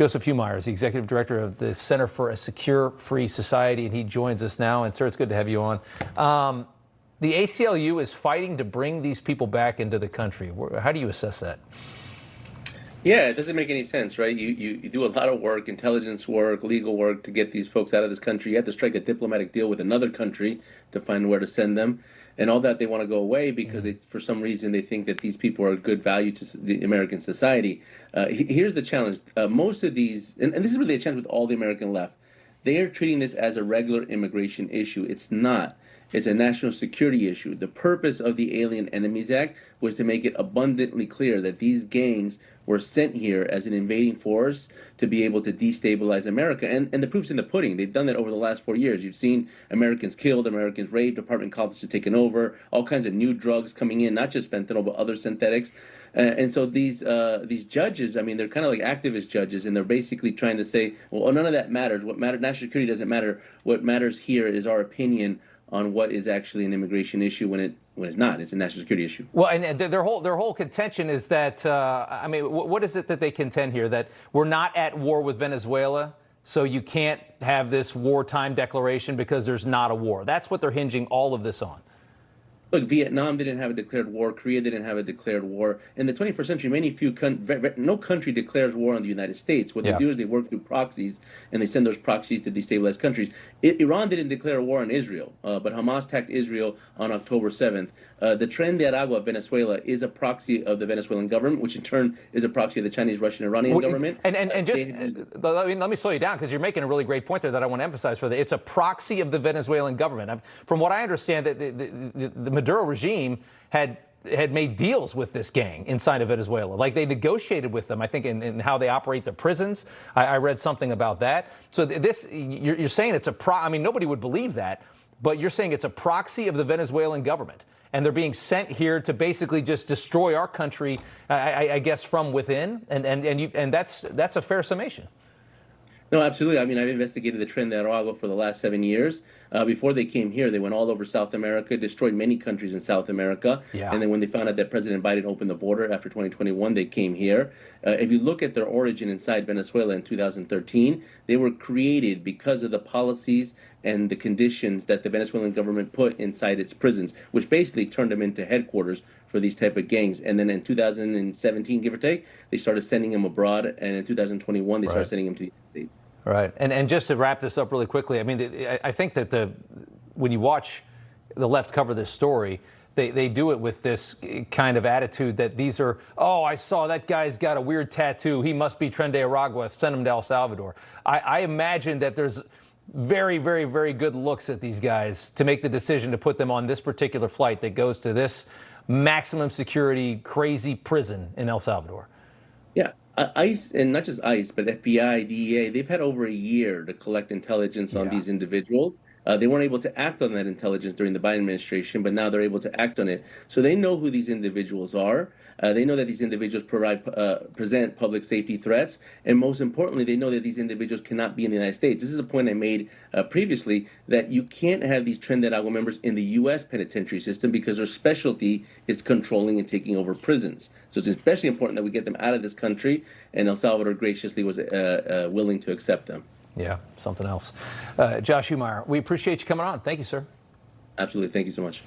Joseph Humeyer is the executive director of the Center for a Secure, Free Society, and he joins us now. And, sir, it's good to have you on. The ACLU is fighting to bring these people back into the country. How do you assess that? Yeah, it doesn't make any sense, right? You do a lot of work, intelligence work, legal work to get these folks out of this country. You have to strike a diplomatic deal with another country to find where to send them. And all that, they want to go away because for some reason they think that these people are good value to the American society. Here's the challenge. Most of these, and this is really a challenge with all the American left, they are treating this as a regular immigration issue. It's not. It's a national security issue. The purpose of the Alien Enemies Act was to make it abundantly clear that these gangs were sent here as an invading force to be able to destabilize America. And the proof's in the pudding. They've done that over the last 4 years. You've seen Americans killed, Americans raped, apartment complexes taken over, all kinds of new drugs coming in, not just fentanyl, but other synthetics. And so these judges, I mean, they're kind of like activist judges, and they're basically trying to say, well, none of that matters. What matters, national security doesn't matter. What matters here is our opinion on what is actually an immigration issue when it's not. It's a national security issue. Well, and their whole contention is that I mean, what is it that they contend here? That we're not at war with Venezuela, so you can't have this wartime declaration because there's not a war. That's what they're hinging all of this on. Look, Vietnam didn't have a declared war. Korea didn't have a declared war. In the 21st century, no country declares war on the United States. What they do is they work through proxies, and they send those proxies to destabilize countries. Iran didn't declare a war on Israel, but Hamas attacked Israel on October 7th. The Tren de Aragua of Venezuela is a proxy of the Venezuelan government, which in turn is a proxy of the Chinese, Russian, Iranian government. And just let me slow you down, because you're making a really great point there that I want to emphasize further. It's a proxy of the Venezuelan government. From what I understand, the Maduro regime had made deals with this gang inside of Venezuela. Like, they negotiated with them, I think, in how they operate the prisons. I read something about that. So you're saying it's I mean, nobody would believe that, but you're saying it's a proxy of the Venezuelan government, and they're being sent here to basically just destroy our country, I guess, from within, and that's a fair summation. No, absolutely. I mean, I've investigated the Tren de Aragua for the last 7 years. Before they came here, they went all over South America, destroyed many countries in South America. Yeah. And then when they found out that President Biden opened the border after 2021, they came here. If you look at their origin inside Venezuela in 2013, they were created because of the policies and the conditions that the Venezuelan government put inside its prisons, which basically turned them into headquarters for these type of gangs. And then in 2017, give or take, they started sending them abroad. And in 2021, they started sending them to the United States. Right. And just to wrap this up really quickly, I mean, I think that when you watch the left cover this story, they do it with this kind of attitude that these are, oh, I saw that guy's got a weird tattoo. He must be Tren de Aragua. Send him to El Salvador. I imagine that there's very, very, very good looks at these guys to make the decision to put them on this particular flight that goes to this maximum security, crazy prison in El Salvador. Yeah. ICE, and not just ICE, but FBI, DEA, they've had over a year to collect intelligence on these individuals. They weren't able to act on that intelligence during the Biden administration, but now they're able to act on it. So they know who these individuals are. They know that these individuals present public safety threats. And most importantly, they know that these individuals cannot be in the United States. This is a point I made previously, that you can't have these Tren de Aragua members in the U.S. penitentiary system because their specialty is controlling and taking over prisons. So it's especially important that we get them out of this country, and El Salvador graciously was willing to accept them. Yeah, something else. Josh Humeyer, we appreciate you coming on. Thank you, sir. Absolutely. Thank you so much.